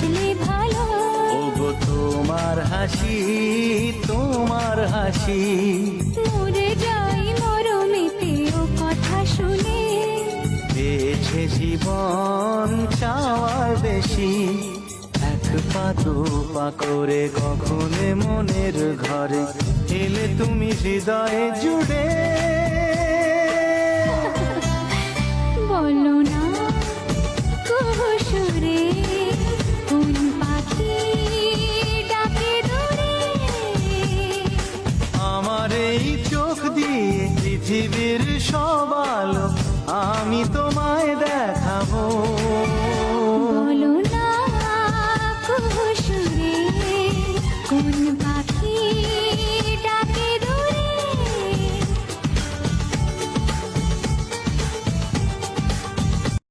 হাসলে ভালো। ওগো তোমার হাসি, তোমার হাসি, মরে যাই মরমেতে ও কথা শুনে। পেয়েছে জীবন চাওয়ার বেশি, এক পা দু পা করে কখনো মনের ঘরে এলে তুমি হৃদয়ে জুড়ে। বলো না কুহুসুরে কোন পাখি ডাকে দূরে। আমার এই চোখ দিয়ে পৃথিবীর সব আলো আমি তোমায় দেখাবো।